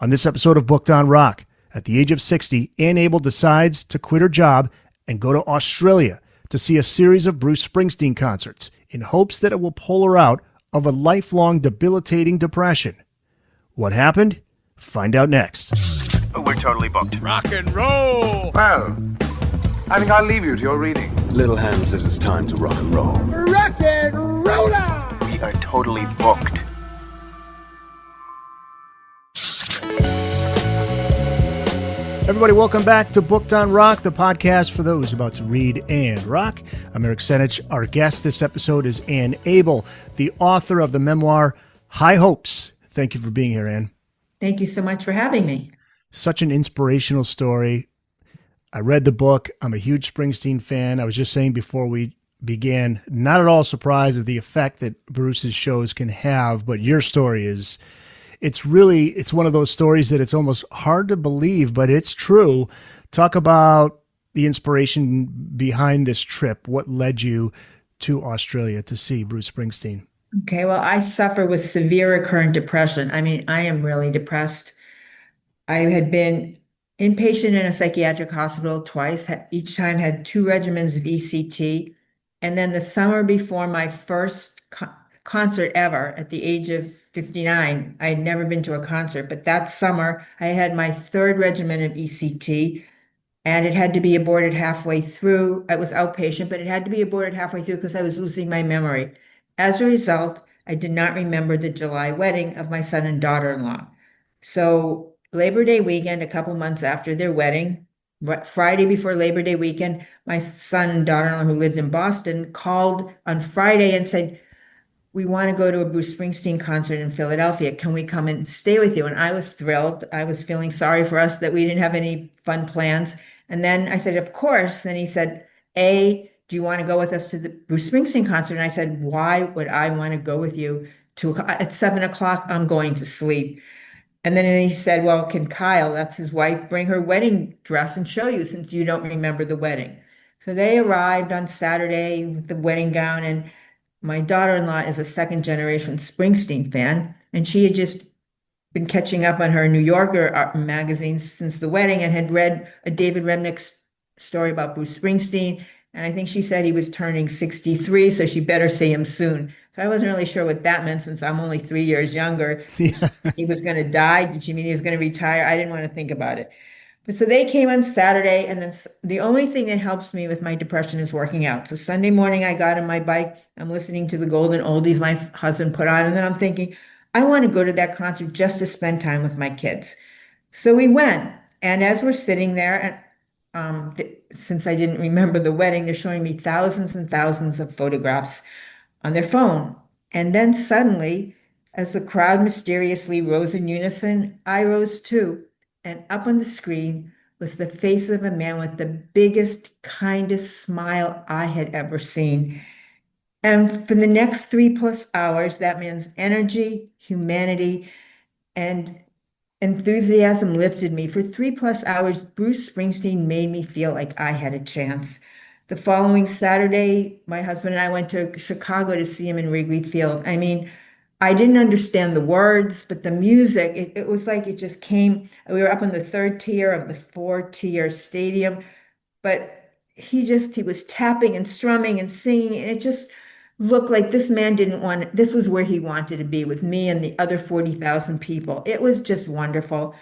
On this episode of Booked on Rock, at the age of 60, Anne Abel decides to quit her job and go to Australia to see a series of Bruce Springsteen concerts in hopes that it will pull her out of a lifelong debilitating depression. What happened? Find out next. We're totally booked. Rock and roll! Well, I think I'll leave you to your reading. Little Hand says it's time to rock and roll. Rock and roller! We are totally booked. Everybody, welcome back to Booked on Rock, the podcast for those about to read and rock. I'm Eric Senich. Our guest this episode is Anne Abel, the author of the memoir High Hopes. Thank you for being here, Anne. Thank you so much for having me. Such an inspirational story. I read the book. I'm a huge Springsteen fan. I was just saying before we began, not at all surprised at the effect that Bruce's shows can have, but your story is... It's one of those stories that it's almost hard to believe, but it's true. Talk about the inspiration behind this trip. What led you to Australia to see Bruce Springsteen? Okay, well, I suffer with severe recurrent depression. I mean, I am really depressed. I had been inpatient in a psychiatric hospital twice, each time had 2 regimens of ECT. And then the summer before my first concert ever, at the age of 59, I had never been to a concert, but that summer I had my 3rd regimen of ECT, and it had to be aborted halfway through. I was outpatient, but it had to be aborted halfway through because I was losing my memory. As a result, I did not remember the July wedding of my son and daughter-in-law. So Labor Day weekend, a couple months after their wedding, Friday before Labor Day weekend, my son and daughter-in-law who lived in Boston called on Friday and said, "We want to go to a Bruce Springsteen concert in Philadelphia. Can we come and stay with you?" And I was thrilled. I was feeling sorry for us that we didn't have any fun plans. And then I said, "Of course." Then he said, "Do you want to go with us to the Bruce Springsteen concert?" And I said, "Why would I want to go with you at 7:00? I'm going to sleep." And then he said, "Well, can Kyle," that's his wife, "bring her wedding dress and show you since you don't remember the wedding?" So they arrived on Saturday with the wedding gown, and my daughter-in-law is a second-generation Springsteen fan, and she had just been catching up on her New Yorker magazines since the wedding and had read a David Remnick story about Bruce Springsteen, and I think she said he was turning 63, so she better see him soon. So I wasn't really sure what that meant since I'm only 3 years younger. Yeah. He was going to die. Did she mean he was going to retire? I didn't want to think about it. But so they came on Saturday, and then the only thing that helps me with my depression is working out. So Sunday morning, I got on my bike. I'm listening to the golden oldies my husband put on, and then I'm thinking, I want to go to that concert just to spend time with my kids. So we went, and as we're sitting there, and since I didn't remember the wedding, they're showing me thousands and thousands of photographs on their phone. And then suddenly, as the crowd mysteriously rose in unison, I rose too. And up on the screen was the face of a man with the biggest, kindest smile I had ever seen. And for the next 3+ hours, that man's energy, humanity, and enthusiasm lifted me. For 3+ hours, Bruce Springsteen made me feel like I had a chance. The following Saturday, my husband and I went to Chicago to see him in Wrigley Field. I mean, I didn't understand the words, but the music, it was like it just came. We were up on the 3rd tier of the 4-tier stadium, but he was tapping and strumming and singing, and it just looked like this man this was where he wanted to be with me and the other 40,000 people. It was just wonderful.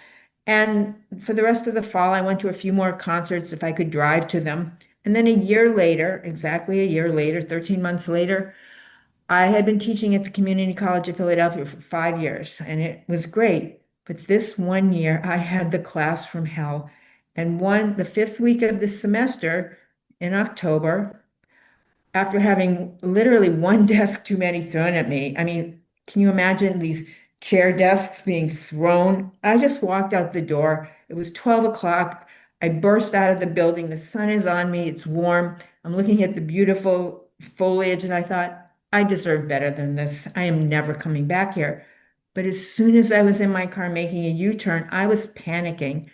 And for the rest of the fall, I went to a few more concerts if I could drive to them. And then exactly a year later, 13 months later, I had been teaching at the Community College of Philadelphia for 5 years, and it was great. But this one year, I had the class from hell. And the 5th week of the semester in October, after having literally one desk too many thrown at me, I mean, can you imagine these chair desks being thrown? I just walked out the door. It was 12 o'clock. I burst out of the building. The sun is on me. It's warm. I'm looking at the beautiful foliage, and I thought, I deserve better than this. I am never coming back here. But as soon as I was in my car making a U-turn, I was panicking.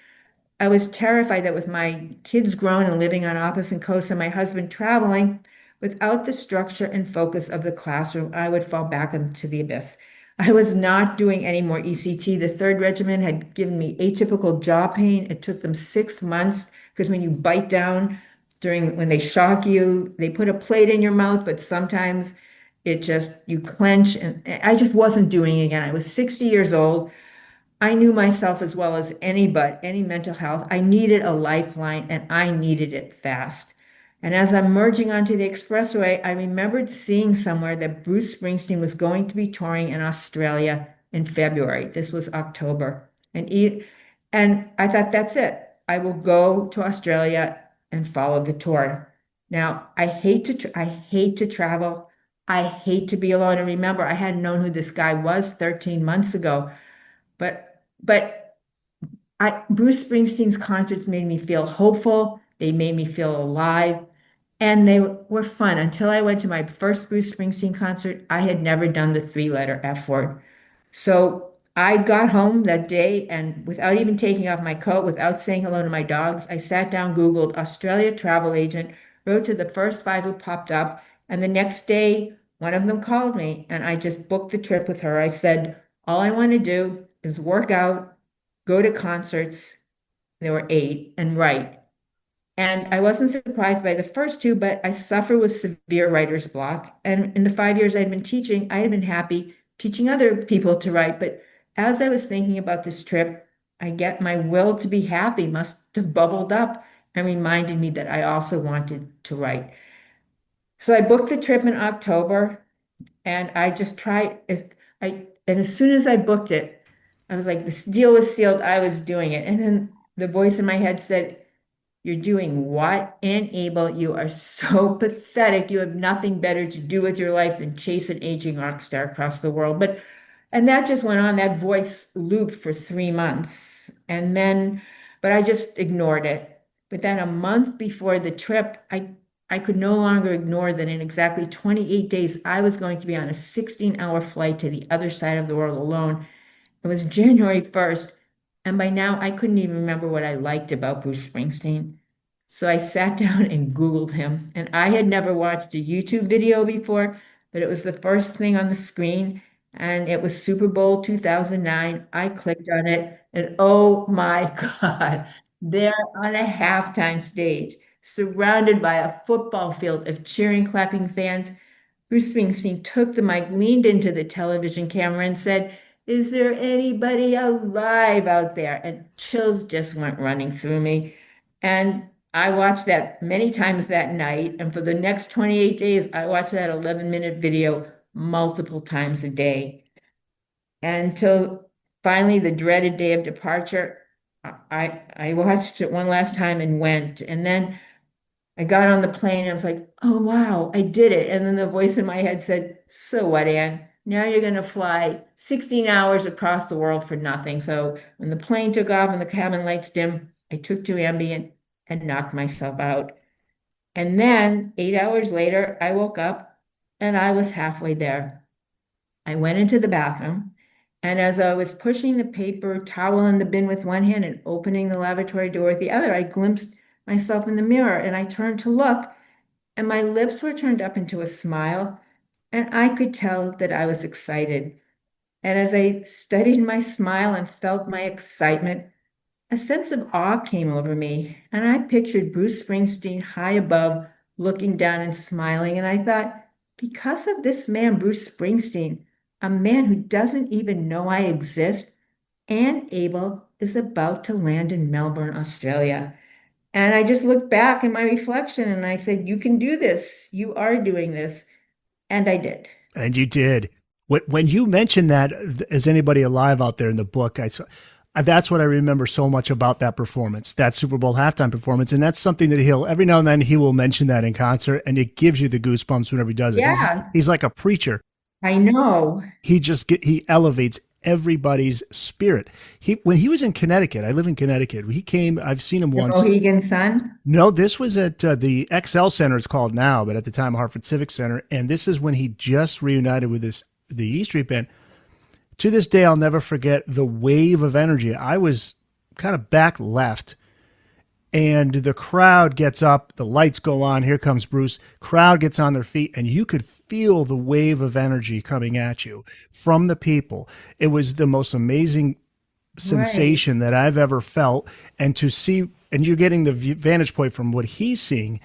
I was terrified that with my kids grown and living on opposite coasts and my husband traveling, without the structure and focus of the classroom, I would fall back into the abyss. I was not doing any more ECT. The third regimen had given me atypical jaw pain. It took them 6 months because when you bite down when they shock you, they put a plate in your mouth, but sometimes you clench. And I just wasn't doing it again. I was 60 years old. I knew myself as well as any mental health. I needed a lifeline and I needed it fast. And as I'm merging onto the expressway, I remembered seeing somewhere that Bruce Springsteen was going to be touring in Australia in February. This was October. And I thought, that's it. I will go to Australia and follow the tour. Now, I hate to travel. I hate to be alone. And remember, I hadn't known who this guy was 13 months ago. But Bruce Springsteen's concerts made me feel hopeful. They made me feel alive, and they were fun. Until I went to my first Bruce Springsteen concert, I had never done the three-letter F word. So I got home that day, and without even taking off my coat, without saying hello to my dogs, I sat down, Googled Australia travel agent, wrote to the first five who popped up, and the next day, one of them called me, and I just booked the trip with her. I said, all I want to do is work out, go to concerts, there were 8, and write. And I wasn't surprised by the first two, but I suffer with severe writer's block. And in the 5 years I'd been teaching, I had been happy teaching other people to write. But as I was thinking about this trip, I get my will to be happy must have bubbled up and reminded me that I also wanted to write. So I booked the trip in October, and I just tried. And as soon as I booked it, I was like, this deal was sealed. I was doing it. And then the voice in my head said, you're doing what? Anne Abel, you are so pathetic. You have nothing better to do with your life than chase an aging rock star across the world. And that just went on. That voice looped for 3 months. But I just ignored it. But then a month before the trip, I could no longer ignore that in exactly 28 days, I was going to be on a 16-hour flight to the other side of the world alone. It was January 1st, and by now I couldn't even remember what I liked about Bruce Springsteen. So I sat down and Googled him, and I had never watched a YouTube video before, but it was the first thing on the screen, and it was Super Bowl 2009. I clicked on it, and oh my God, there on a halftime stage, surrounded by a football field of cheering, clapping fans, Bruce Springsteen took the mic, leaned into the television camera, and said, is there anybody alive out there? And chills just went running through me. And I watched that many times that night. And for the next 28 days, I watched that 11-minute video multiple times a day. Until finally, the dreaded day of departure, I watched it one last time and went. And then I got on the plane and I was like, oh, wow, I did it. And then the voice in my head said, so what, Anne? Now you're going to fly 16 hours across the world for nothing. So when the plane took off and the cabin lights dim, I took 2 Ambien and knocked myself out. And then 8 hours later, I woke up and I was halfway there. I went into the bathroom, and as I was pushing the paper towel in the bin with one hand and opening the lavatory door with the other, I glimpsed myself in the mirror, and I turned to look, and my lips were turned up into a smile, and I could tell that I was excited. And as I studied my smile and felt my excitement, a sense of awe came over me, and I pictured Bruce Springsteen high above, looking down and smiling, and I thought, because of this man, Bruce Springsteen, a man who doesn't even know I exist, Anne Abel is about to land in Melbourne, Australia. And I just looked back in my reflection and I said, you can do this. You are doing this. And I did. And you did. When you mentioned that, is anybody alive out there in the book? That's what I remember so much about that performance, that Super Bowl halftime performance. And that's something that every now and then he will mention that in concert, and it gives you the goosebumps whenever he does it. Yeah. He's like a preacher. I know. He elevates everybody's spirit. When he was in Connecticut, I live in Connecticut. I've seen him once. Mohegan Sun? No, this was at the XL Center, it's called now, but at the time Hartford Civic Center. And this is when he just reunited with the E Street Band. To this day, I'll never forget the wave of energy. I was kind of back left, and the crowd gets up, the lights go on, here comes Bruce, crowd gets on their feet, and you could feel the wave of energy coming at you from the people. It was the most amazing sensation that I've ever felt. And to see, and you're getting the vantage point from what he's seeing,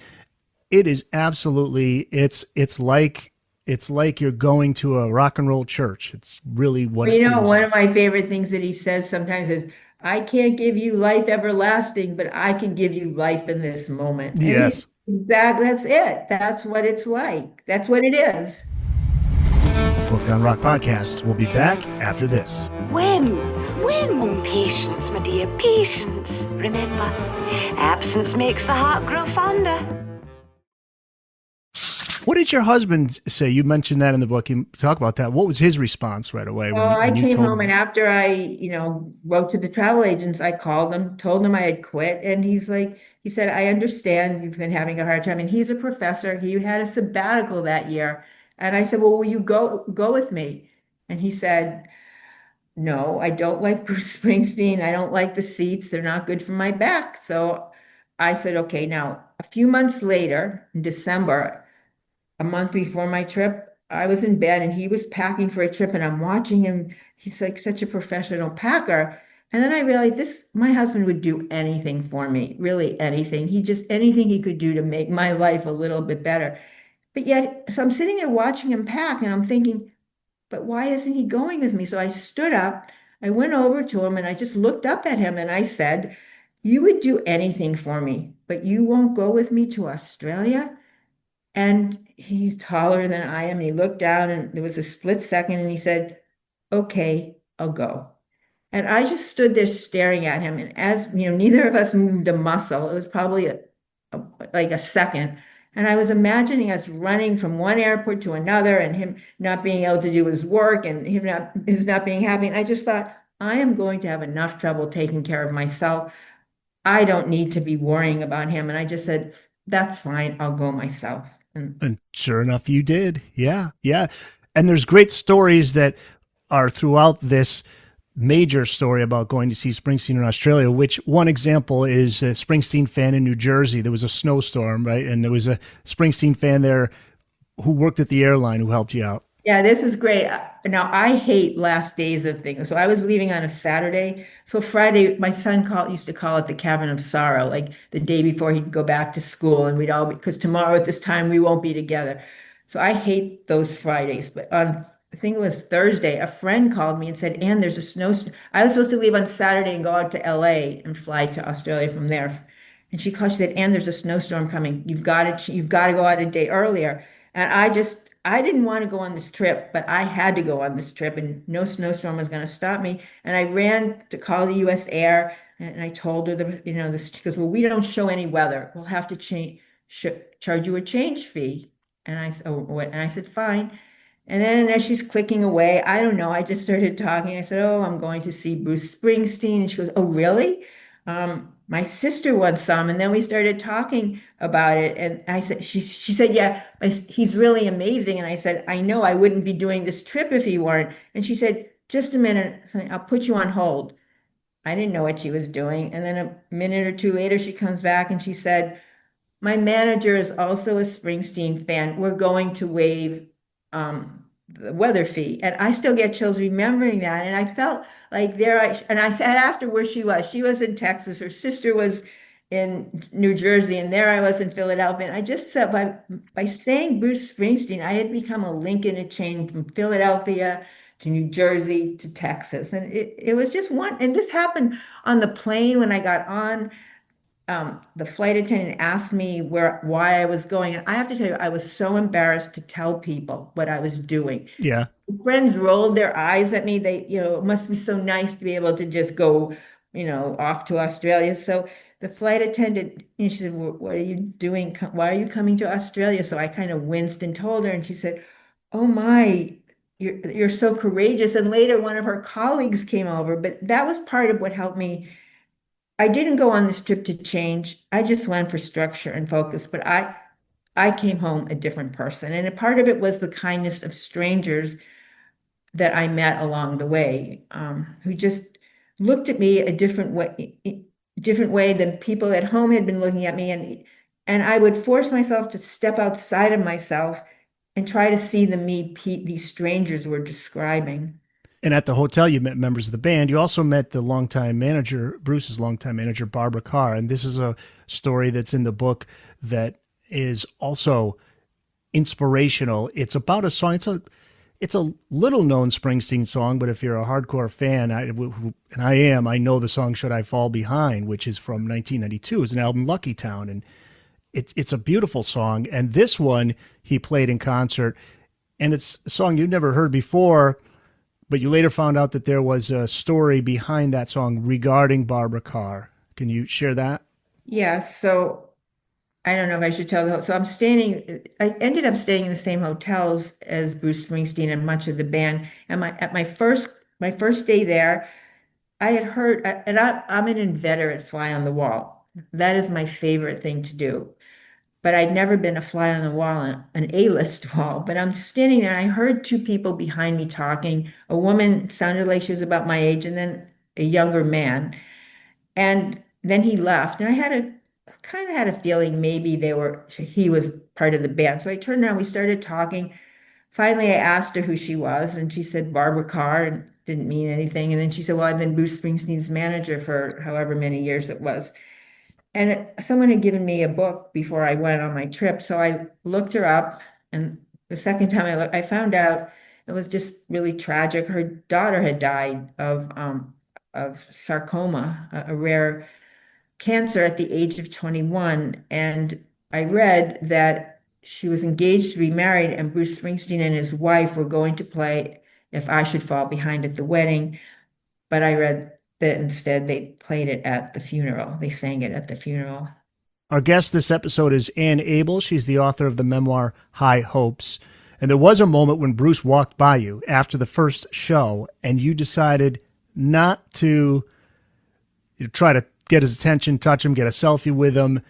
it is absolutely, it's like you're going to a rock and roll church. It's really what it feels One like. of my favorite things that he says sometimes is, I can't give you life everlasting, but I can give you life in this moment. And Yes. that's it. That's what it's like. That's what it is. Booked on Rock Podcast. We'll be back after this. When? Oh, patience, my dear, patience. Remember, absence makes the heart grow fonder. What did your husband say? You mentioned that in the book. You talk about that. What was his response right away Well, I when you came told home, him? and after I, wrote to the travel agents, I called them, told them I had quit. And he said, I understand you've been having a hard time. And he's a professor. He had a sabbatical that year. And I said, well, will you go with me? And he said, no, I don't like Bruce Springsteen. I don't like the seats. They're not good for my back. So I said, okay. Now, a few months later, in December, a month before my trip, I was in bed and he was packing for a trip, and I'm watching him. He's like such a professional packer. And then I realized my husband would do anything for me, really anything. Anything he could do to make my life a little bit better. But yet, so I'm sitting there watching him pack, and I'm thinking, but why isn't he going with me? So I stood up, I went over to him, and I just looked up at him and I said, you would do anything for me, but you won't go with me to Australia? And he's taller than I am. And he looked down, and there was a split second, and he said, okay, I'll go. And I just stood there staring at him. And as neither of us moved a muscle. It was probably like a second. And I was imagining us running from one airport to another, and him not being able to do his work, and his not being happy. And I just thought, I am going to have enough trouble taking care of myself. I don't need to be worrying about him. And I just said, that's fine. I'll go myself. And sure enough, you did. Yeah. Yeah. And there's great stories that are throughout this major story about going to see Springsteen in Australia, which one example is a Springsteen fan in New Jersey. There was a snowstorm, right? And there was a Springsteen fan there who worked at the airline who helped you out. Yeah, this is great. Now, I hate last days of things. So I was leaving on a Saturday. So Friday, my son used to call it the Cavern of Sorrow, like the day before he'd go back to school, and because tomorrow at this time we won't be together. So I hate those Fridays. But I think it was Thursday, a friend called me and said, Anne, there's a snowstorm. I was supposed to leave on Saturday and go out to LA and fly to Australia from there. And she said, Anne, there's a snowstorm coming. You've got to go out a day earlier. And I didn't want to go on this trip, but I had to go on this trip, and no snowstorm was going to stop me. And I ran to call the U.S. Air, and I told her this. She goes, well, we don't show any weather. We'll have to charge you a change fee. And I said, oh, what? And I said, fine. And then as she's clicking away, I don't know, I just started talking. I said, oh, I'm going to see Bruce Springsteen. And she goes, oh, really? My sister once saw him. And then we started talking about it. And I said, she said, yeah, he's really amazing. And I said, I know, I wouldn't be doing this trip if he weren't. And she said, just a minute, I'll put you on hold. I didn't know what she was doing. And then a minute or two later, she comes back and she said, my manager is also a Springsteen fan. We're going to waive the weather fee. And I still get chills remembering that. And I felt like and I had asked her where she was. She was in Texas. Her sister was in New Jersey, and there I was in Philadelphia. And I just said, by saying Bruce Springsteen, I had become a link in a chain from Philadelphia to New Jersey to Texas. And it was just and this happened on the plane when I got on. The flight attendant asked me why I was going. And I have to tell you, I was so embarrassed to tell people what I was doing. Yeah. Friends rolled their eyes at me. They, it must be so nice to be able to just go, off to Australia. So the flight attendant, she said, what are you doing? Why are you coming to Australia? So I kind of winced and told her, and she said, oh my, you're so courageous. And later one of her colleagues came over, but that was part of what helped me. I didn't go on this trip to change. I just went for structure and focus, but I came home a different person. And a part of it was the kindness of strangers that I met along the way, who just looked at me a different way, different way than people at home had been looking at me. And I would force myself to step outside of myself and try to see the me these strangers were describing. And at the hotel, you met members of the band. You also met the longtime manager, Bruce's longtime manager, Barbara Carr. And this is a story that's in the book that is also inspirational. It's about a song. It's a little known Springsteen song, but if you're a hardcore fan, and I am, I know the song "Should I Fall Behind," which is from 1992. It's an album, Lucky Town, and it's a beautiful song. And this one he played in concert, and it's a song you'd never heard before. But you later found out that there was a story behind that song regarding Barbara Carr. Can you share that? Yeah, so I don't know if I should tell the whole. So I ended up staying in the same hotels as Bruce Springsteen and much of the band. And my first day there, I had heard, and I'm an inveterate fly on the wall. That is my favorite thing to do. But I'd never been a fly on the wall, an A-list wall. But I'm standing there and I heard two people behind me talking. A woman sounded like she was about my age, and then a younger man. And then he left. And I kind of had a feeling maybe he was part of the band. So I turned around, we started talking. Finally, I asked her who she was, and she said Barbara Carr, and didn't mean anything. And then she said, well, I've been Bruce Springsteen's manager for however many years it was. And someone had given me a book before I went on my trip. So I looked her up. And the second time I looked, I found out it was just really tragic. Her daughter had died of sarcoma, a rare cancer, at the age of 21. And I read that she was engaged to be married, and Bruce Springsteen and his wife were going to play If I Should Fall Behind at the wedding. But I read that instead they played it at the funeral. They sang it at the funeral. Our guest this episode is Anne Abel. She's the author of the memoir High Hopes. And there was a moment when Bruce walked by you after the first show, and you decided not to try to get his attention, touch him, get a selfie with him.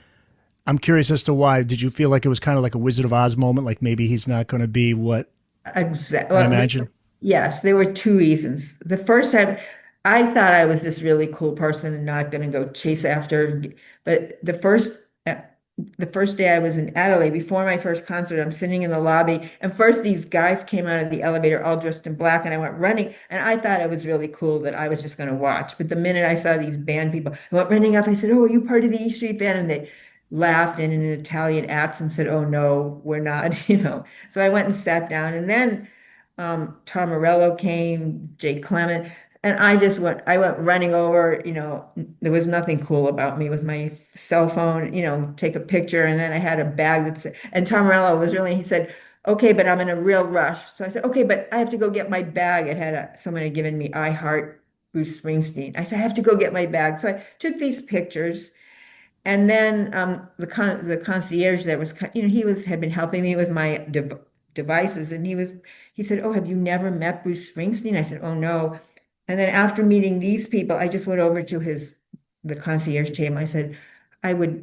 I'm curious as to why. Did you feel like it was kind of like a Wizard of Oz moment, like maybe he's not going to be what Exactly. I imagine? Yes, there were two reasons. The first time, I thought I was this really cool person and not going to go chase after. But the first day I was in Adelaide, before my first concert, I'm sitting in the lobby, and first these guys came out of the elevator all dressed in black, and I went running, and I thought it was really cool that I was just going to watch. But the minute I saw these band people, I went running up. I said, "Oh, are you part of the E Street Band?" And they laughed in an Italian accent, said, "Oh no, we're not." So I went and sat down, and then Tom Morello came, Jay Clement. And I went running over, there was nothing cool about me with my cell phone, take a picture. And then I had a bag and Tom Morello he said, "Okay, but I'm in a real rush." So I said, "Okay, but I have to go get my bag." Someone had given me I Heart Bruce Springsteen. I said, "I have to go get my bag." So I took these pictures. And then the concierge that was, had been helping me with my devices. And he said, "Oh, have you never met Bruce Springsteen?" I said, "Oh, no." And then after meeting these people, I just went over to the concierge table. I said,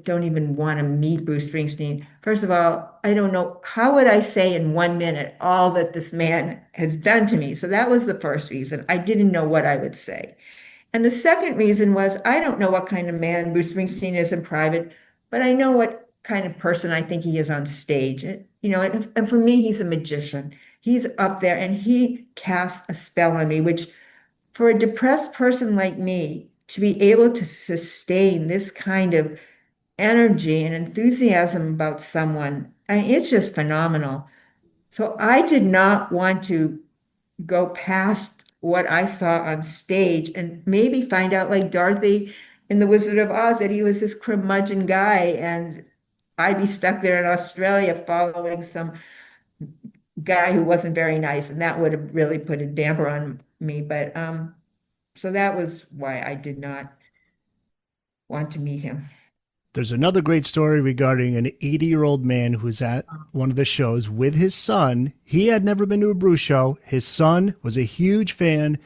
don't even want to meet Bruce Springsteen. First of all, I don't know, how would I say in 1 minute all that this man has done to me? So that was the first reason. I didn't know what I would say. And the second reason was, I don't know what kind of man Bruce Springsteen is in private, but I know what kind of person I think he is on stage. And for me, he's a magician. He's up there and he casts a spell on me, which, for a depressed person like me, to be able to sustain this kind of energy and enthusiasm about someone, it's just phenomenal. So I did not want to go past what I saw on stage and maybe find out, like Dorothy in The Wizard of Oz, that he was this curmudgeon guy, and I'd be stuck there in Australia following some guy who wasn't very nice, and that would have really put a damper on me. But so that was why I did not want to meet him. There's another great story regarding an 80-year-old man who was at one of the shows with his son. He had never been to a Bruce show. His son was a huge fan,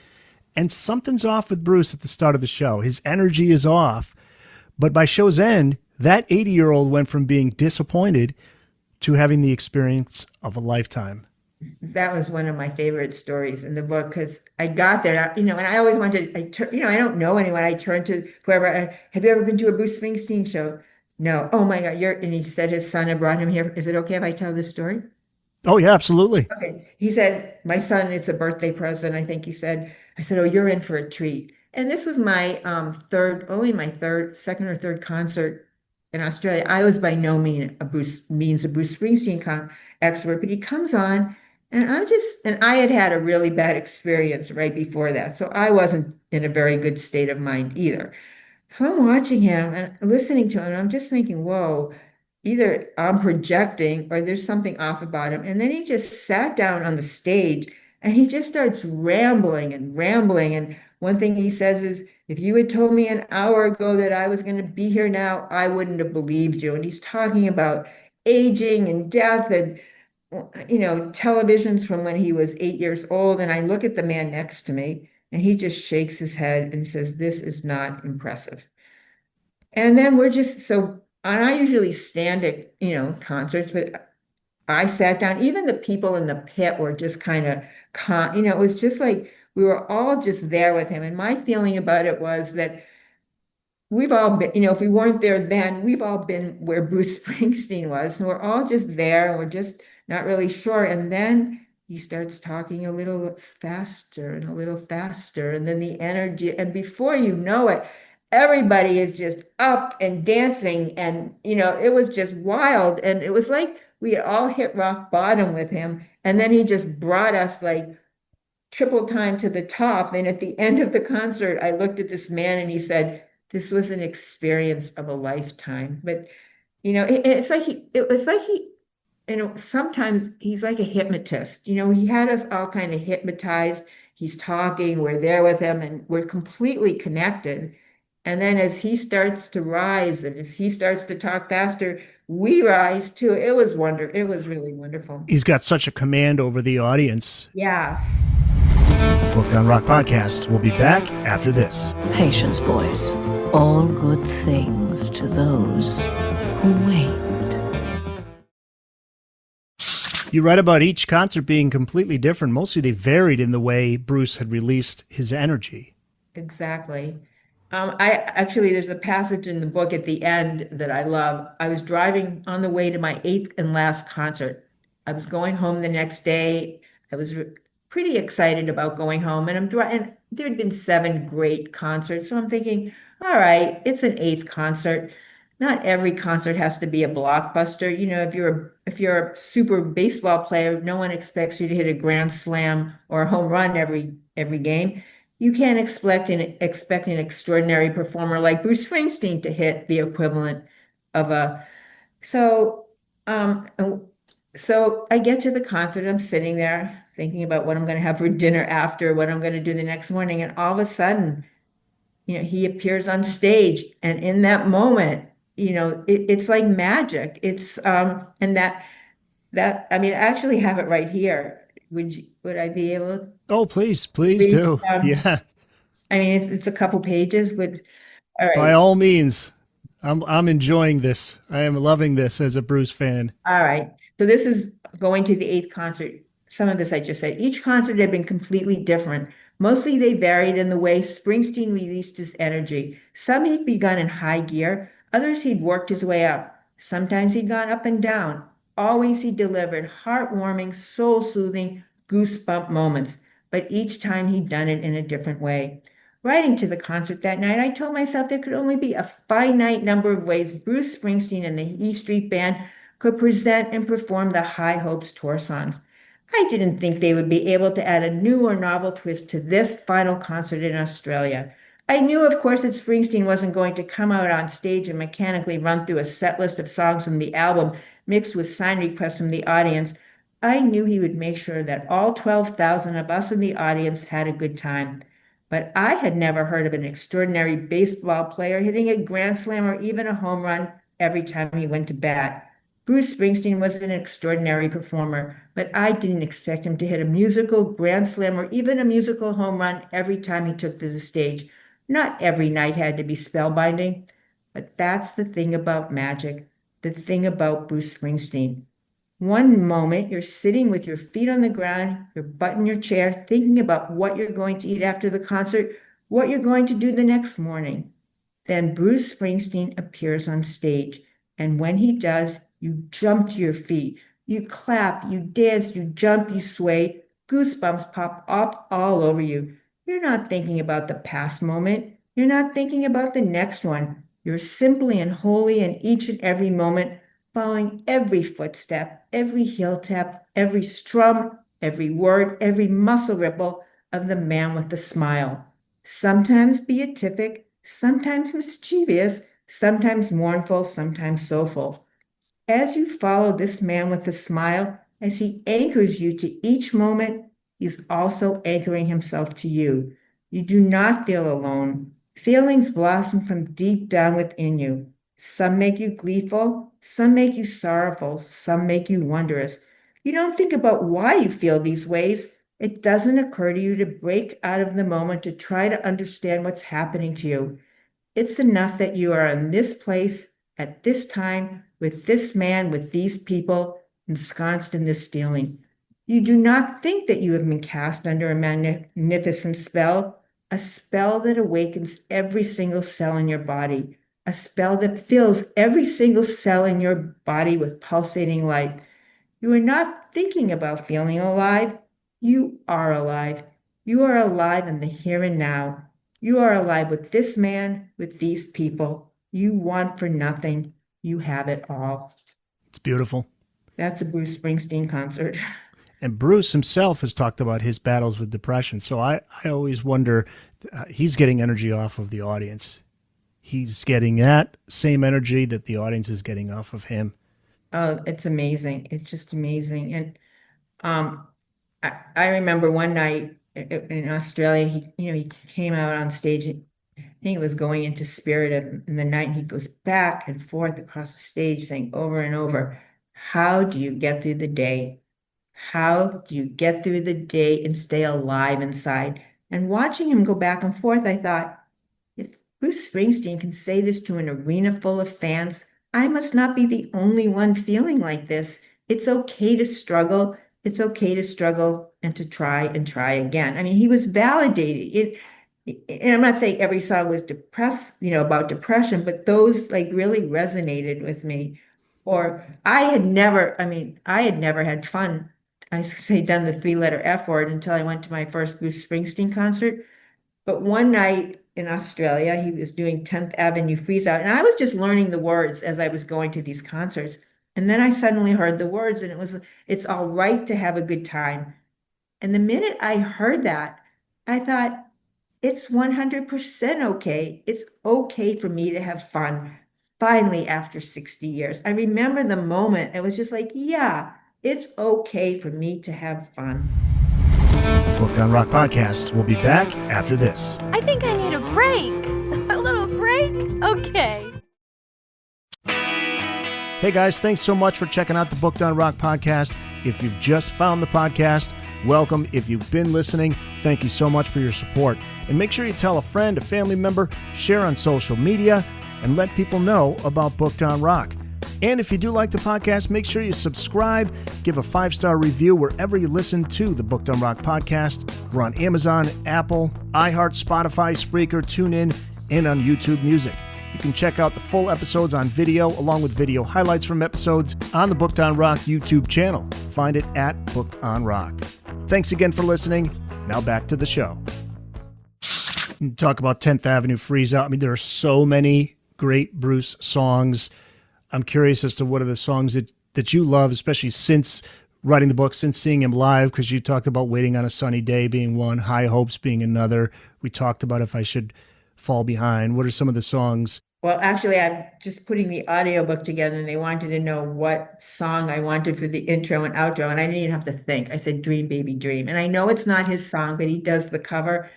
and something's off with Bruce at the start of the show. His energy is off. But by show's end, that 80-year-old went from being disappointed to having the experience of a lifetime. That was one of my favorite stories in the book because I got there, and I always wanted, I don't know anyone. I turned to whoever, have you ever been to a Bruce Springsteen show? No. Oh my God, and he said his son had brought him here. Is it okay if I tell this story? Oh, yeah, absolutely. Okay. He said, my son, it's a birthday present. I think he said, I said, oh, you're in for a treat. And this was my second or third concert in Australia. I was by no means a Bruce Springsteen expert, but he comes on and I had had a really bad experience right before that. So I wasn't in a very good state of mind either. So I'm watching him and listening to him, and I'm just thinking, whoa, either I'm projecting or there's something off about him. And then he just sat down on the stage and he just starts rambling and rambling. And one thing he says is, if you had told me an hour ago that I was going to be here now, I wouldn't have believed you. And he's talking about aging and death and, televisions from when he was 8 years old. And I look at the man next to me and he just shakes his head and says, this is not impressive. And then and I usually stand at, concerts, but I sat down. Even the people in the pit were just kind of, it was just like we were all just there with him. And my feeling about it was that we've all been, if we weren't there then, we've all been where Bruce Springsteen was. And we're all just there and we're just not really sure. And then he starts talking a little faster and a little faster. And then the energy, and before you know it, everybody is just up and dancing. And, it was just wild. And it was like we had all hit rock bottom with him. And then he just brought us like triple time to the top. And at the end of the concert, I looked at this man and he said, this was an experience of a lifetime. But, it's like sometimes he's like a hypnotist. He had us all kind of hypnotized. He's talking, we're there with him, and we're completely connected. And then as he starts to rise and as he starts to talk faster, we rise too. It was wonderful. It was really wonderful. He's got such a command over the audience. Yes. Booked on Rock Podcast. We'll be back after this. Patience, boys. All good things to those who wait. You write about each concert being completely different. Mostly they varied in the way Bruce had released his energy. Exactly. There's a passage in the book at the end that I love. I was driving on the way to my 8th and last concert. I was going home the next day. I was pretty excited about going home, and there had been 7 great concerts. So I'm thinking, all right, it's an 8th concert. Not every concert has to be a blockbuster. If you're a super baseball player, no one expects you to hit a grand slam or a home run every game. You can't expect an extraordinary performer like Bruce Springsteen to hit the equivalent of a. So I get to the concert. I'm sitting there thinking about what I'm going to have for dinner after, what I'm going to do the next morning, and all of a sudden, he appears on stage, and in that moment, it's like magic. It's and I actually have it right here. Would I be able to? Oh, please do. Yeah. It's a couple pages, but all right. By all means, I'm enjoying this. I am loving this as a Bruce fan. All right. So this is going to the 8th concert. Some of this I just said. Each concert had been completely different. Mostly they varied in the way Springsteen released his energy. Some he'd begun in high gear, others he'd worked his way up. Sometimes he'd gone up and down. Always he delivered heartwarming, soul-soothing, goosebump moments, but each time he'd done it in a different way. Riding to the concert that night, I told myself there could only be a finite number of ways Bruce Springsteen and the E Street Band could present and perform the High Hopes tour songs. I didn't think they would be able to add a new or novel twist to this final concert in Australia. I knew, of course, that Springsteen wasn't going to come out on stage and mechanically run through a set list of songs from the album mixed with sign requests from the audience. I knew he would make sure that all 12,000 of us in the audience had a good time. But I had never heard of an extraordinary baseball player hitting a grand slam or even a home run every time he went to bat. Bruce Springsteen was an extraordinary performer, but I didn't expect him to hit a musical grand slam or even a musical home run every time he took to the stage. Not every night had to be spellbinding, but that's the thing about magic, the thing about Bruce Springsteen. One moment you're sitting with your feet on the ground, your butt in your chair, thinking about what you're going to eat after the concert, what you're going to do the next morning. Then Bruce Springsteen appears on stage, and when he does, you jump to your feet. You clap, you dance, you jump, you sway. Goosebumps pop up all over you. You're not thinking about the past moment. You're not thinking about the next one. You're simply and wholly in each and every moment, following every footstep, every heel tap, every strum, every word, every muscle ripple of the man with the smile. Sometimes beatific, sometimes mischievous, sometimes mournful, sometimes soulful. As you follow this man with a smile, as he anchors you to each moment, he's also anchoring himself to you. You do not feel alone. Feelings blossom from deep down within you. Some make you gleeful, some make you sorrowful, some make you wondrous. You don't think about why you feel these ways. It doesn't occur to you to break out of the moment to try to understand what's happening to you. It's enough that you are in this place at this time with this man, with these people, ensconced in this feeling. You do not think that you have been cast under a magnificent spell, a spell that awakens every single cell in your body, a spell that fills every single cell in your body with pulsating life. You are not thinking about feeling alive. You are alive. You are alive in the here and now. You are alive with this man, with these people. You want for nothing. You have it all. It's beautiful. That's a Bruce Springsteen concert. And Bruce himself has talked about his battles with depression. So I always wonder, he's getting energy off of the audience. He's getting that same energy that the audience is getting off of him. Oh, it's amazing. It's just amazing. And I remember one night in Australia, he came out on stage. I think it was going into Spirit in the night, and he goes back and forth across the stage saying over and over, how do you get through the day? How do you get through the day and stay alive inside? And watching him go back and forth, I thought, if Bruce Springsteen can say this to an arena full of fans, I must not be the only one feeling like this. It's okay to struggle. It's okay to struggle and to try and try again. I mean, he was validated. And I'm not saying every song was about depression, but those like really resonated with me. Or I had never had fun. I say done the three-letter F word until I went to my first Bruce Springsteen concert. But one night in Australia, he was doing 10th Avenue Freeze Out, and I was just learning the words as I was going to these concerts. And then I suddenly heard the words, and it's all right to have a good time. And the minute I heard that, I thought, it's 100% okay. It's okay for me to have fun. Finally, after 60 years, I remember the moment. It was just like, yeah, it's okay for me to have fun. Booked on Rock Podcast. We'll be back after this. I think I need a break. A little break? Okay. Hey guys, thanks so much for checking out the Booked on Rock Podcast. If you've just found the podcast, welcome. If you've been listening, thank you so much for your support. And make sure you tell a friend, a family member, share on social media, and let people know about Booked on Rock. And if you do like the podcast, make sure you subscribe, give a 5-star review wherever you listen to the Booked on Rock podcast. We're on Amazon, Apple, iHeart, Spotify, Spreaker, TuneIn, and on YouTube Music. You can check out the full episodes on video, along with video highlights from episodes on the Booked on Rock YouTube channel. Find it at Booked on Rock. Thanks again for listening. Now back to the show. Talk about 10th Avenue Freeze Out. I mean, there are so many great Bruce songs. I'm curious as to what are the songs that you love, especially since writing the book, since seeing him live, because you talked about Waiting on a Sunny Day being one, High Hopes being another. We talked about If I Should Fall Behind. What are some of the songs? Well, actually, I'm just putting the audiobook together, and they wanted to know what song I wanted for the intro and outro, and I didn't even have to think. I said, Dream, Baby, Dream. And I know it's not his song, but he does the cover.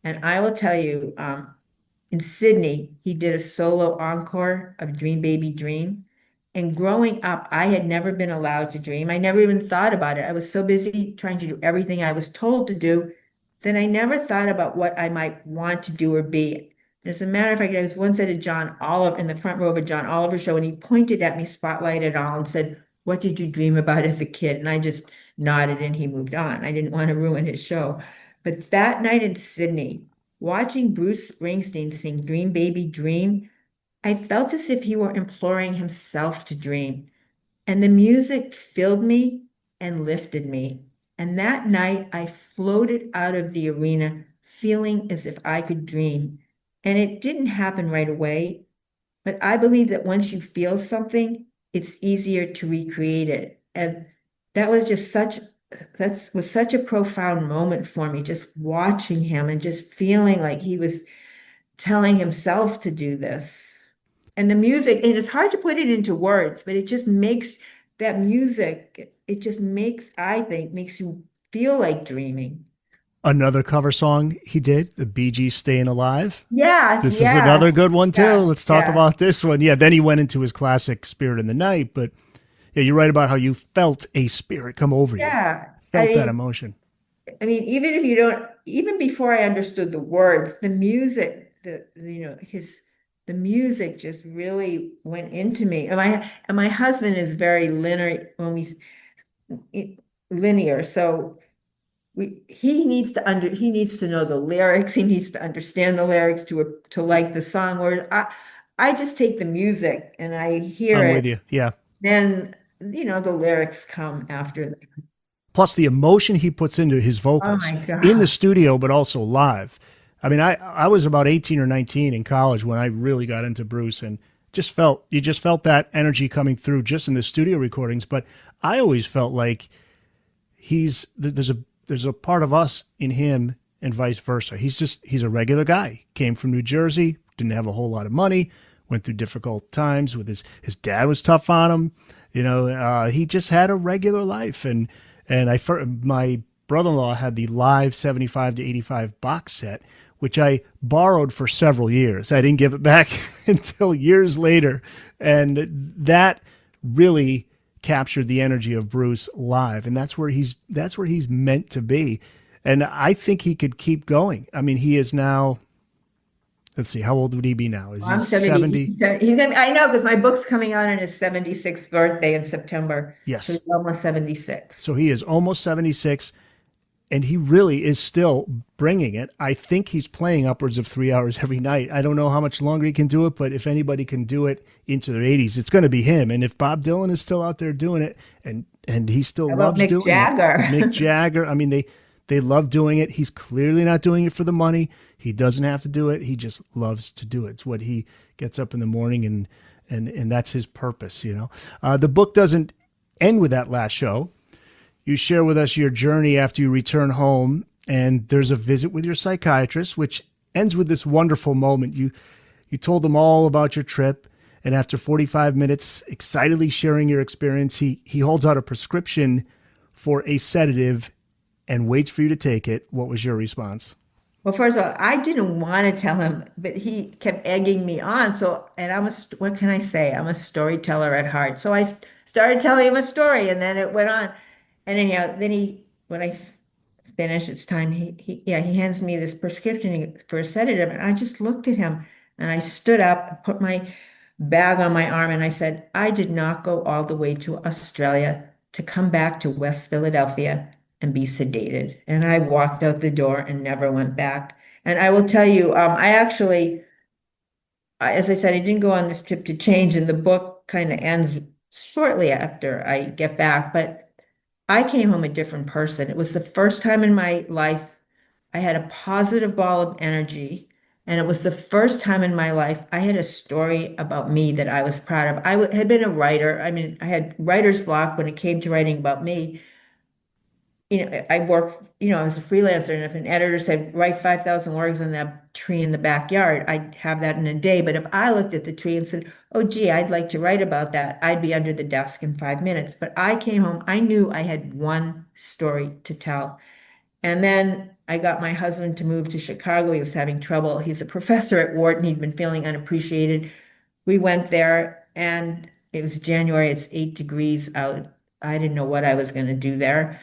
And I will tell you, in Sydney, he did a solo encore of Dream Baby Dream. And growing up, I had never been allowed to dream. I never even thought about it. I was so busy trying to do everything I was told to do that I never thought about what I might want to do or be. And as a matter of fact, I was once at a John Oliver, in the front row of a John Oliver show, and he pointed at me, spotlight it all, and said, what did you dream about as a kid? And I just nodded and he moved on. I didn't want to ruin his show. But that night in Sydney, watching Bruce Springsteen sing Dream Baby Dream, I felt as if he were imploring himself to dream. And the music filled me and lifted me. And that night, I floated out of the arena feeling as if I could dream. And it didn't happen right away, but I believe that once you feel something, it's easier to recreate it. And that was just such a profound moment for me, just watching him and just feeling like he was telling himself to do this. And the music, and it's hard to put it into words, but it just makes that music, it just makes, I think, makes you feel like dreaming. Another cover song he did, the Bee Gees Staying Alive. Yeah, This yeah, is another good one too. yeah, Let's talk yeah. about this one. Yeah, then he went into his classic Spirit in the Night, but yeah, you're right about how you felt a spirit come over you. Yeah. Felt that emotion. I mean, even if you don't, even before I understood the words, the music, the music just really went into me. And my husband is very linear. So he needs to know the lyrics. He needs to understand the lyrics to like the song. Or I just take the music and I hear I'm it. with you. Yeah. Then, the lyrics come after that. Plus the emotion he puts into his vocals Oh my God. in the studio, but also live. I mean, I was about 18 or 19 in college when I really got into Bruce, and you just felt that energy coming through just in the studio recordings. But I always felt like there's a part of us in him and vice versa. He's a regular guy, came from New Jersey, didn't have a whole lot of money, went through difficult times with his dad was tough on him. He just had a regular life. And my brother-in-law had the live 75 to 85 box set, which I borrowed for several years. I didn't give it back until years later. And that really captured the energy of Bruce live. And that's where he's meant to be. And I think he could keep going. I mean, he is now, let's see, how old would he be now? Is I'm he 70? I know, because my book's coming out on his 76th birthday in September. Yes. So he's almost 76. So he is almost 76, and he really is still bringing it. I think he's playing upwards of 3 hours every night. I don't know how much longer he can do it, but if anybody can do it into their 80s, it's going to be him. And if Bob Dylan is still out there doing it, and he still How about loves doing Jagger? it. Mick Jagger. I mean, they love doing it. He's clearly not doing it for the money. He doesn't have to do it. He just loves to do it. It's what he gets up in the morning, and that's his purpose, The book doesn't end with that last show. You share with us your journey after you return home, and there's a visit with your psychiatrist, which ends with this wonderful moment. You told him all about your trip, and after 45 minutes, excitedly sharing your experience, he holds out a prescription for a sedative and waits for you to take it. What was your response? Well, first of all, I didn't want to tell him, but he kept egging me on. So, and what can I say? I'm a storyteller at heart. So I started telling him a story, and then it went on. And anyhow, when I finished, it's time. He hands me this prescription for a sedative, and I just looked at him, and I stood up, put my bag on my arm, and I said, I did not go all the way to Australia to come back to West Philadelphia and be sedated. And I walked out the door and never went back. And I will tell you, as I said, I didn't go on this trip to change, and the book kind of ends shortly after I get back, but I came home a different person. It was the first time in my life I had a positive ball of energy. And it was the first time in my life I had a story about me that I was proud of. I had been a writer. I mean, I had writer's block when it came to writing about me. I work, as a freelancer, and if an editor said, write 5,000 words on that tree in the backyard, I'd have that in a day. But if I looked at the tree and said, oh, gee, I'd like to write about that, I'd be under the desk in 5 minutes. But I came home, I knew I had one story to tell. And then I got my husband to move to Chicago. He was having trouble. He's a professor at Wharton. He'd been feeling unappreciated. We went there, and it was January. It's 8 degrees out. I didn't know what I was going to do there.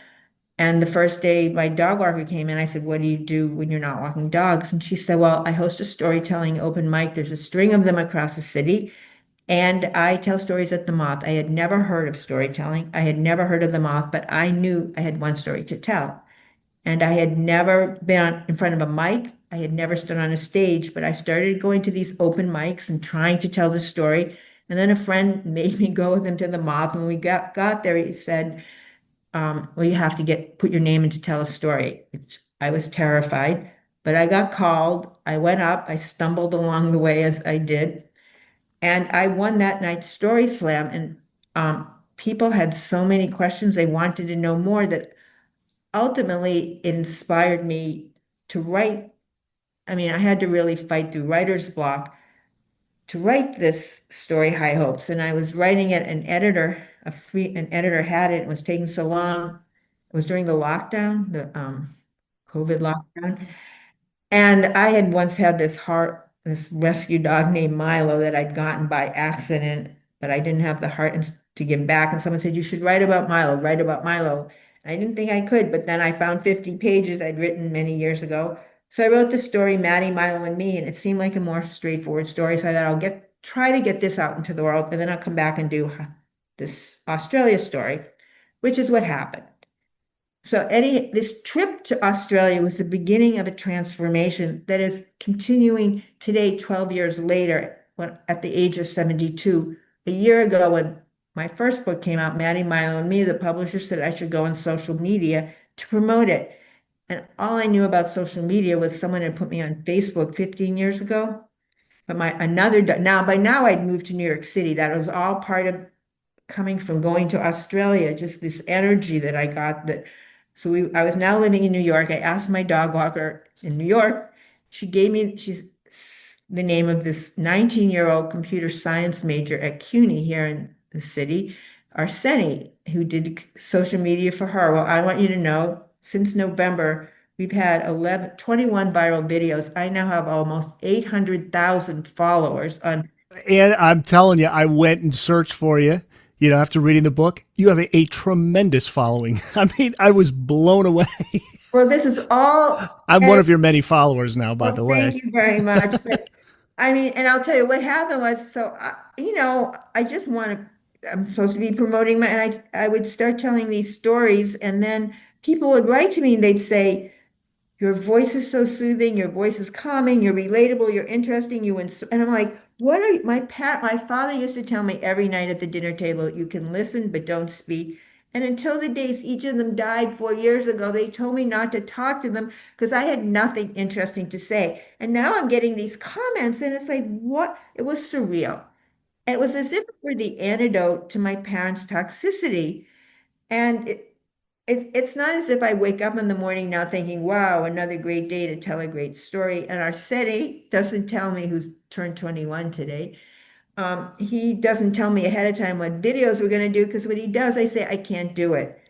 And the first day my dog walker came in, I said, what do you do when you're not walking dogs? And she said, well, I host a storytelling open mic. There's a string of them across the city. And I tell stories at the Moth. I had never heard of storytelling. I had never heard of the Moth, but I knew I had one story to tell. And I had never been in front of a mic. I had never stood on a stage, but I started going to these open mics and trying to tell the story. And then a friend made me go with him to the Moth. When we got there, he said, well, you have to put your name in to tell a story. I was terrified, but I got called. I went up. I stumbled along the way as I did. And I won that night's Story Slam. And people had so many questions. They wanted to know more that ultimately it inspired me to write. I mean, I had to really fight through writer's block to write this story, High Hopes. And I was writing it, an editor had it. It was taking so long. It was during the lockdown, the COVID lockdown. And I had once had this rescue dog named Milo that I'd gotten by accident, but I didn't have the heart to give back. And someone said, you should write about Milo, write about Milo. I didn't think I could, but then I found 50 pages I'd written many years ago. So I wrote the story, Maddie, Milo, and Me, and it seemed like a more straightforward story. So I thought I'll try to get this out into the world, and then I'll come back and do this Australia story, which is what happened. So this trip to Australia was the beginning of a transformation that is continuing today, 12 years later, at the age of 72. A year ago, when my first book came out, Maddie, Milo, and Me, the publisher said I should go on social media to promote it. And all I knew about social media was someone had put me on Facebook 15 years ago. But by now I'd moved to New York City. That was all part of coming from going to Australia, just this energy that I got I was now living in New York. I asked my dog walker in New York. She's the name of this 19-year-old computer science major at CUNY here in the city, our Senich, who did social media for her. Well, I want you to know, since November, we've had 21 viral videos. I now have almost 800,000 followers on. And I'm telling you, I went and searched for you. After reading the book, you have a tremendous following. I mean, I was blown away. Well, this is all. I'm one of your many followers now, by the way. Thank you very much. But, I mean, and I'll tell you what happened was, I just I'm supposed to be promoting and I would start telling these stories, and then people would write to me and they'd say, your voice is so soothing, your voice is calming, you're relatable, you're interesting, and I'm like, my father used to tell me every night at the dinner table, you can listen, but don't speak. And until the days each of them died 4 years ago, they told me not to talk to them because I had nothing interesting to say. And now I'm getting these comments and it's like, what? It was surreal. And it was as if it were the antidote to my parents' toxicity. And it's not as if I wake up in the morning now thinking, wow, another great day to tell a great story. And Arsetti doesn't tell me, who's turned 21 today. He doesn't tell me ahead of time what videos we're going to do, because when he does, I say, I can't do it.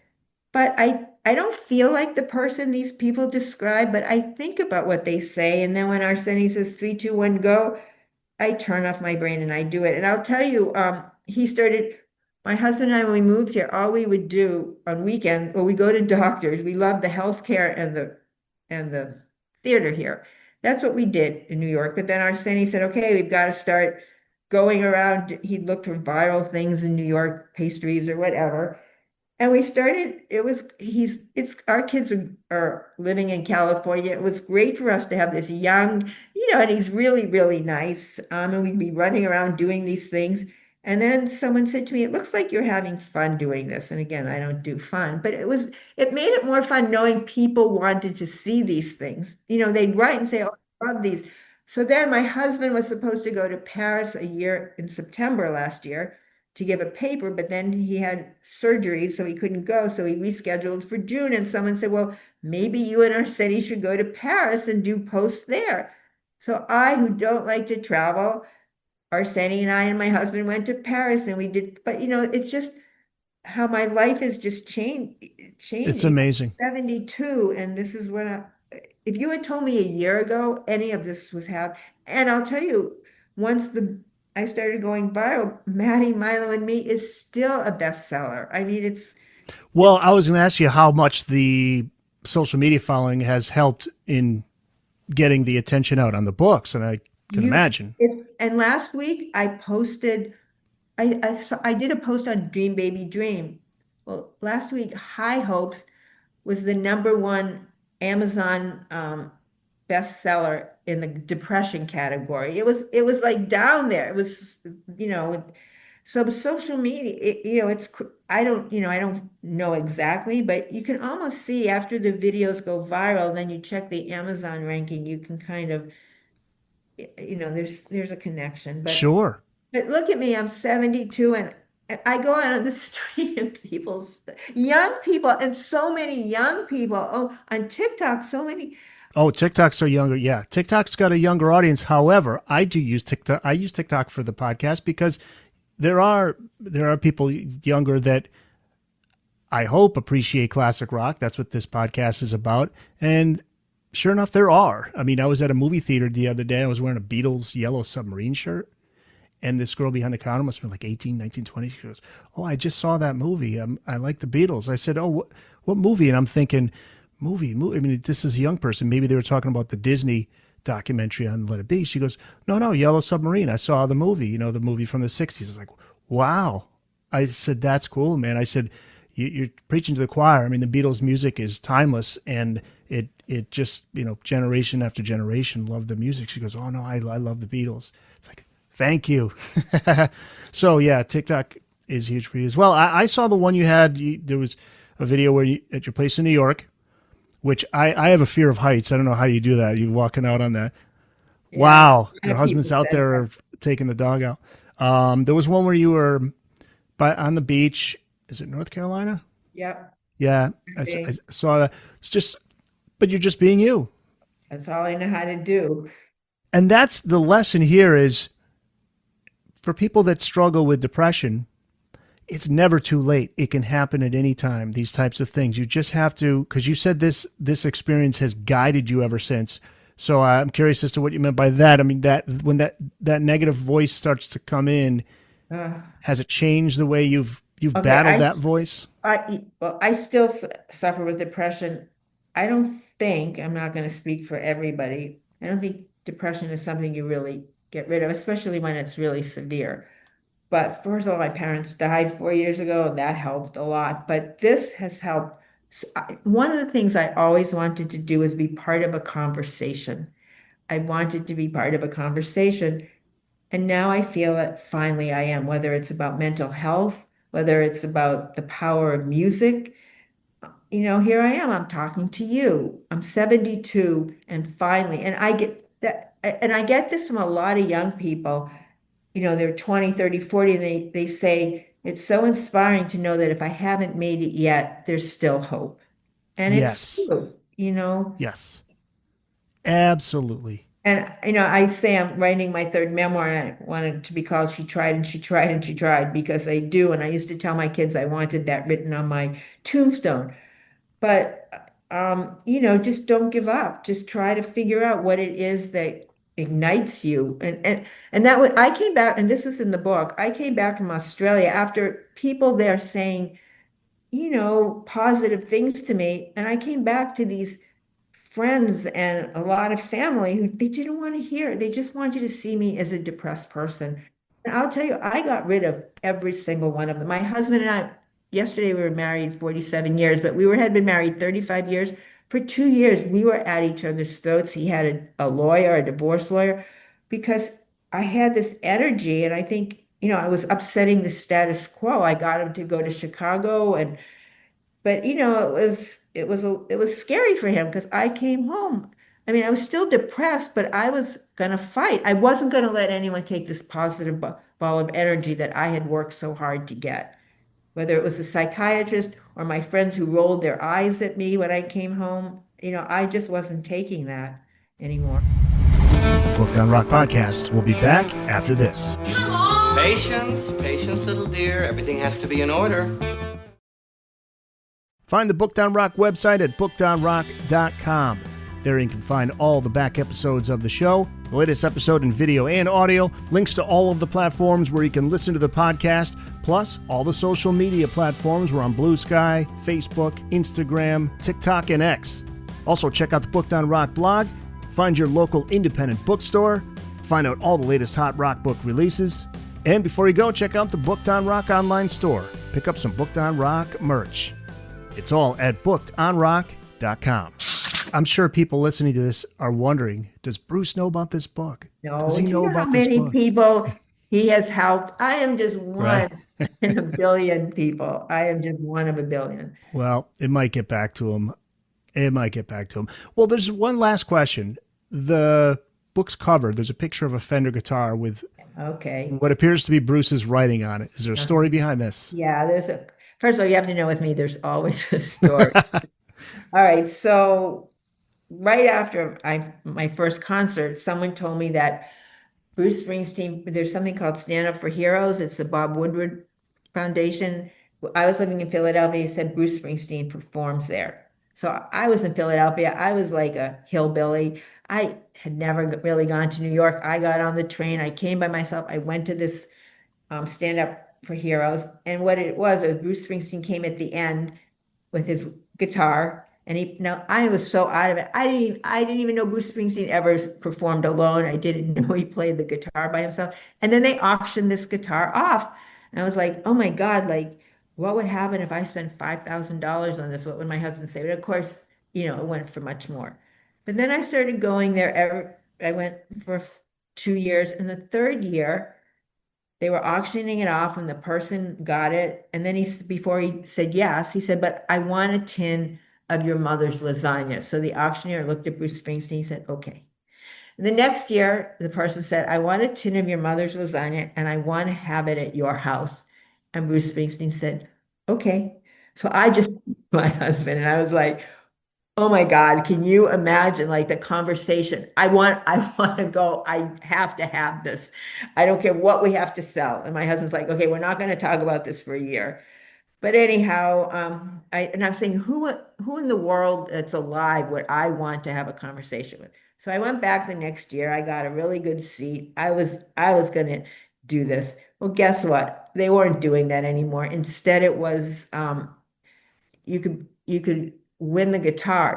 But I don't feel like the person these people describe, but I think about what they say. And then when Arsetti says 3, 2, 1, go, I turn off my brain and I do it. And I'll tell you, my husband and I, when we moved here, all we would do on weekends, we go to doctors. We love the healthcare and the theater here. That's what we did in New York. But then Arsetti said, okay, we've got to start going around. He'd look for viral things in New York, pastries or whatever. And we started, our kids are living in California. It was great for us to have this young, and he's really, really nice. And we'd be running around doing these things. And then someone said to me, it looks like you're having fun doing this. And again, I don't do fun, but it made it more fun knowing people wanted to see these things. They'd write and say, oh, I love these. So then my husband was supposed to go to Paris in September last year to give a paper, but then he had surgery, so he couldn't go. So he rescheduled for June. And someone said, well, maybe you and Arsetti should go to Paris and do posts there. So I, who don't like to travel, Arsetti and I and my husband went to Paris and we did, but it's just how my life has just changed. It's amazing. 72, and this is if you had told me a year ago any of this was happening, and I'll tell you, once I started going viral, Maddie, Milo, and Me is still a bestseller. I mean, Well, I was going to ask you how much the social media following has helped in getting the attention out on the books, and I can imagine. And last week I posted I did a post on Dream Baby Dream. Well, last week, High Hopes was the #1 Amazon bestseller in the depression category. It was like down there. It was, so social media, I don't know exactly, but you can almost see after the videos go viral, then you check the Amazon ranking, you can kind of, there's a connection. Sure. But look at me, I'm 72 and I go out on the street and young people, and so many young people. Oh, on TikTok, so many. Oh, TikToks are younger. Yeah, TikTok's got a younger audience. However, I do use TikTok. I use TikTok for the podcast because there are people younger that I hope appreciate classic rock. That's what this podcast is about. And sure enough, there are. I mean, I was at a movie theater the other day. I was wearing a Beatles Yellow Submarine shirt. And this girl behind the counter must have been like 18, 19, 20. She goes, "Oh, I just saw that movie. I like the Beatles." I said, "Oh, what movie?" And I'm thinking, movie. I mean, this is a young person. Maybe they were talking about the Disney documentary on Let It Be. She goes, No, Yellow Submarine. I saw the movie, the movie from the 60s. I was like, wow. I said, that's cool, man. I said, you're preaching to the choir. I mean, the Beatles music is timeless, and it just, generation after generation loved the music. She goes, "Oh, no, I love the Beatles." It's like, thank you. So, yeah, TikTok is huge for you as well. I saw the one you had. There was a video where at your place in New York, which I have a fear of heights. I don't know how you do that. You're walking out on that. Yeah. Wow. Your husband's out there taking the dog out. There was one where you were on the beach. Is it North Carolina? Yep. Yeah. I saw that. But you're just being you. That's all I know how to do. And that's the lesson here is for people that struggle with depression, it's never too late. It can happen at any time, these types of things. You just have to, because you said this experience has guided you ever since. So I'm curious as to what you meant by that. I mean, that when that negative voice starts to come in, has it changed the way you've battled that voice? I still suffer with depression. I'm not going to speak for everybody. I don't think depression is something you really get rid of, especially when it's really severe. But first of all, my parents died 4 years ago, and that helped a lot. But this has helped. One of the things I always wanted to do is be part of a conversation. I wanted to be part of a conversation. And now I feel that finally I am, whether it's about mental health, whether it's about the power of music. Here I am, I'm talking to you. I'm 72, and finally, and I get that, and I get this from a lot of young people. They're 20, 30, 40, and they say, it's so inspiring to know that if I haven't made it yet, there's still hope. And it's true, Yes, absolutely. And, I say I'm writing my third memoir, and I want it to be called She Tried and She Tried and She Tried, because I do. And I used to tell my kids I wanted that written on my tombstone. But, just don't give up. Just try to figure out what it is that ignites you. And that was, I came back, and this is in the book, I came back from Australia after people there saying, positive things to me. And I came back to these friends and a lot of family who they didn't want to hear. They just wanted to see me as a depressed person. And I'll tell you, I got rid of every single one of them. My husband and I, yesterday we were married 47 years, but had been married 35 years. For 2 years, we were at each other's throats. He had a lawyer, a divorce lawyer, because I had this energy, and I think, I was upsetting the status quo. I got him to go to Chicago, but it was scary for him because I came home. I mean, I was still depressed, but I was going to fight. I wasn't going to let anyone take this positive ball of energy that I had worked so hard to get. Whether it was a psychiatrist or my friends who rolled their eyes at me when I came home, I just wasn't taking that anymore. Booked on Rock Podcast. We'll be back after this. Patience, little dear. Everything has to be in order. Find the Booked on Rock website at bookedonrock.com. There you can find all the back episodes of the show, the latest episode in video and audio, links to all of the platforms where you can listen to the podcast, plus all the social media platforms. We're on Blue Sky, Facebook, Instagram, TikTok, and X. Also, check out the Booked on Rock blog, find your local independent bookstore, find out all the latest hot rock book releases, And before you go, check out the Booked on Rock online store. Pick up some Booked on Rock merch. It's all at bookedonrock.com. I'm sure people listening to this are wondering, does Bruce know about this book? No, Does he do you know how about this many book? people he has helped? I am just one Right. in a billion people. I am just one of a billion. Well, it might get back to him. It might get back to him. Well, there's one last question. The book's cover, there's a picture of a Fender guitar with Okay. what appears to be Bruce's writing on it. Is there a story behind this? Yeah, first of all, you have to know with me, there's always a story. All right. So right after my first concert, someone told me that Bruce Springsteen, there's something called Stand Up for Heroes. It's the Bob Woodward Foundation. I was living in Philadelphia. He said Bruce Springsteen performs there. So I was in Philadelphia. I was like a hillbilly. I had never really gone to New York. I got on the train. I came by myself. I went to this Stand Up for Heroes. And what it was Bruce Springsteen came at the end with his guitar. And now I was so out of it. I didn't even know Bruce Springsteen ever performed alone. I didn't know he played the guitar by himself. And then they auctioned this guitar off. And I was like, oh my God, like what would happen if I spent $5,000 on this? What would my husband say? But of course, it went for much more. But then I started going there I went for 2 years. And the third year, they were auctioning it off and the person got it. And then before he said yes, he said, but I want a tin of your mother's lasagna. So the auctioneer looked at Bruce Springsteen. He said, okay. And the next year, the person said, I want a tin of your mother's lasagna and I want to have it at your house. And Bruce Springsteen said, okay. So I just, my husband, and I was like, oh my God, can you imagine like the conversation? I want to go. I have to have this. I don't care what we have to sell. And my husband's like, okay, we're not going to talk about this for a year. But anyhow, I'm saying who in the world that's alive would I want to have a conversation with? So I went back the next year. I got a really good seat. I was going to do this. Well, guess what? They weren't doing that anymore. Instead, it was you could win the guitar,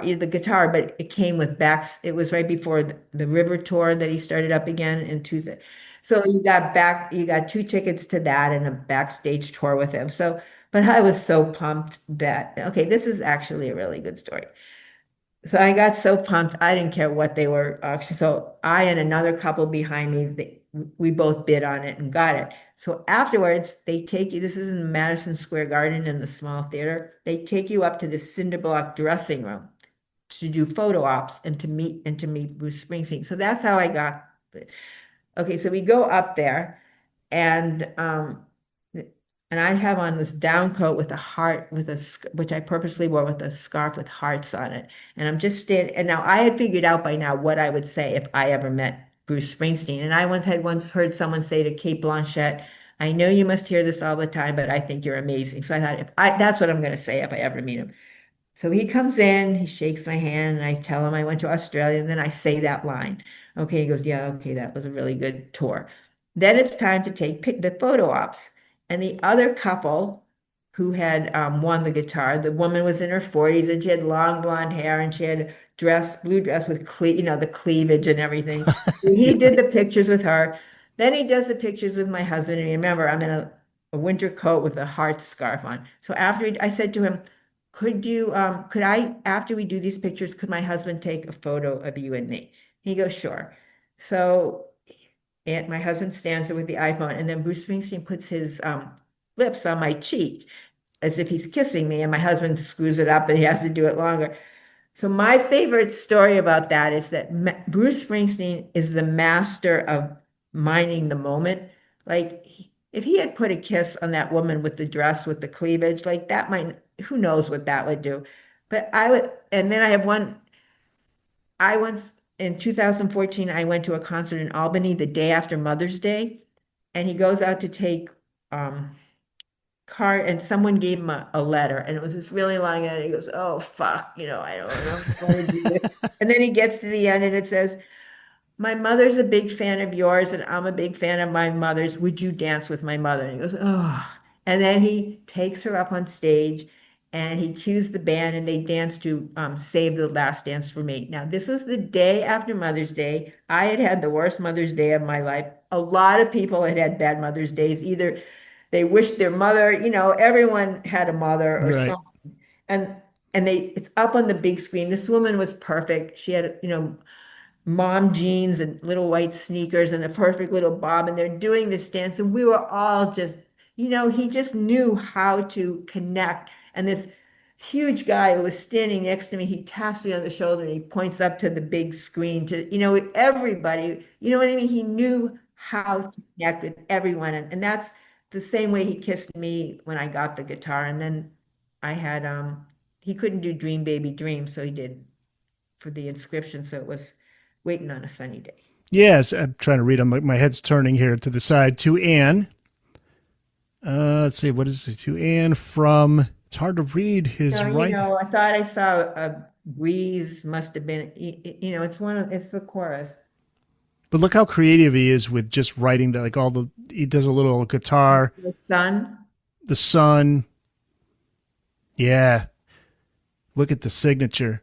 but it came with backs. It was right before the River tour that he started up again in 2000. So you got 2 tickets to that and a backstage tour with him. So, but I was so pumped that, okay, this is actually a really good story. So I got so pumped, I didn't care what they were auctioning. So I and another couple behind me, we both bid on it and got it. So afterwards, they take you, this is in the Madison Square Garden in the small theater. They take you up to the cinder block dressing room to do photo ops and to meet Bruce Springsteen. So that's how I got it. Okay, so we go up there and I have on this down coat with a heart, which I purposely wore with a scarf with hearts on it. And I'm just standing, and now I had figured out by now what I would say if I ever met Bruce Springsteen. And I once heard someone say to Kate Blanchett, I know you must hear this all the time, but I think you're amazing. So I thought, that's what I'm going to say if I ever meet him. So he comes in, he shakes my hand, and I tell him I went to Australia, and then I say that line. Okay, he goes, yeah, okay, that was a really good tour. Then it's time to take the photo ops. And the other couple who had won the guitar, the woman was in her 40s and she had long blonde hair and she had blue dress with the cleavage and everything. He did the pictures with her. Then he does the pictures with my husband. And remember, I'm in a winter coat with a heart scarf on. So I said to him, could I, after we do these pictures, could my husband take a photo of you and me? He goes, sure. So and my husband stands there with the iPhone, and then Bruce Springsteen puts his lips on my cheek as if he's kissing me, and my husband screws it up and he has to do it longer. So my favorite story about that is that Bruce Springsteen is the master of minding the moment. Like if he had put a kiss on that woman with the dress with the cleavage, like that who knows what that would do. But and then I once in 2014, I went to a concert in Albany the day after Mother's Day, and he goes out to take card, and someone gave him a letter, and it was this really long letter. He goes, "Oh fuck, I don't know if I want to do this." And then he gets to the end, and it says, "My mother's a big fan of yours, and I'm a big fan of my mother's. Would you dance with my mother?" And he goes, "Oh," and then he takes her up on stage, and he cues the band and they dance to Save the Last Dance for Me. Now, this was the day after Mother's Day. I had had the worst Mother's Day of my life. A lot of people had had bad Mother's Days. Either they wished their mother, everyone had a mother or Right. something. And it's up on the big screen. This woman was perfect. She had, mom jeans and little white sneakers and a perfect little bob, and they're doing this dance. And we were all just, he just knew how to connect. And this huge guy who was standing next to me, he taps me on the shoulder and he points up to the big screen to, everybody, you know what I mean? He knew how to connect with everyone. And that's the same way he kissed me when I got the guitar. And then I had, he couldn't do Dream Baby Dream, so he did for the inscription. So it was Waiting on a Sunny Day. Yes, I'm trying to read them. My head's turning here to the side. To Anne. Let's see, what is it? To Anne from, it's hard to read his right. I thought I saw a breeze, must have been, it's the chorus. But look how creative he is with just writing that, like he does a little guitar. The sun. The sun. Yeah. Look at the signature.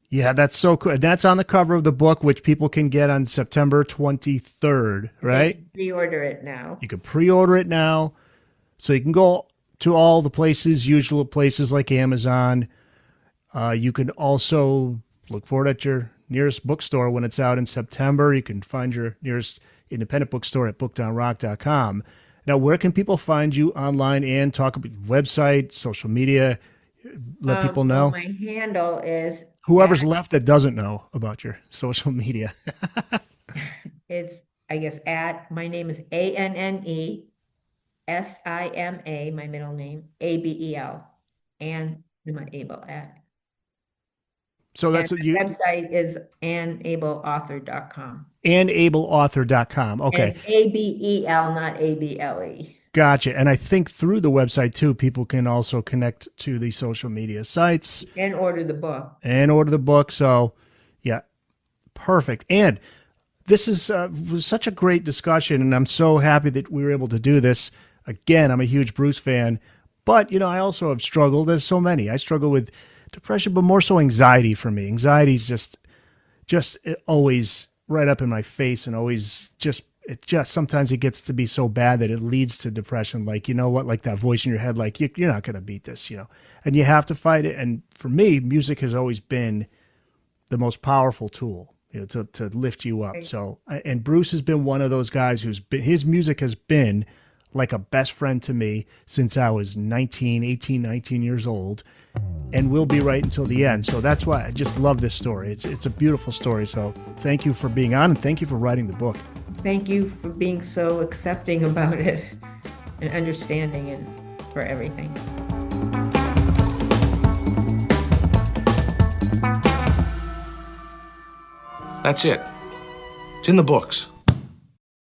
Yeah, that's so cool. That's on the cover of the book, which people can get on September 23rd, right? You can pre-order it now. You can pre-order it now. So you can go to all the places, usual places like Amazon. You can also look for it at your nearest bookstore when it's out in September. You can find your nearest independent bookstore at bookedonrock.com. Now, where can people find you online and talk about website, social media? Let people know. My handle is... Whoever's left that doesn't know about your social media. It's, I guess, my name is ANNESIMA, my middle name, ABEL, Anne Abel at. So that's what you... website is AnneAbelAuthor.com. AnneAbelAuthor.com. Okay. And it's ABEL, not ABLE. Gotcha. And I think through the website too, people can also connect to the social media sites. And order the book. So yeah, perfect. And this was such a great discussion, and I'm so happy that we were able to do this. Again, I'm a huge Bruce fan, but I also have struggled, as so many. I struggle with depression, but more so anxiety for me. Anxiety is just always right up in my face, and always sometimes it gets to be so bad that it leads to depression. Like, like that voice in your head, like you're not going to beat this, and you have to fight it. And for me, music has always been the most powerful tool, to lift you up. Right. So, and Bruce has been one of those guys his music has been like a best friend to me since I was 19 years old, and will be right until the end. So that's why I just love this story. It's a beautiful story. So thank you for being on, and thank you for writing the book. Thank you for being so accepting about it and understanding and for everything. That's it. It's in the books.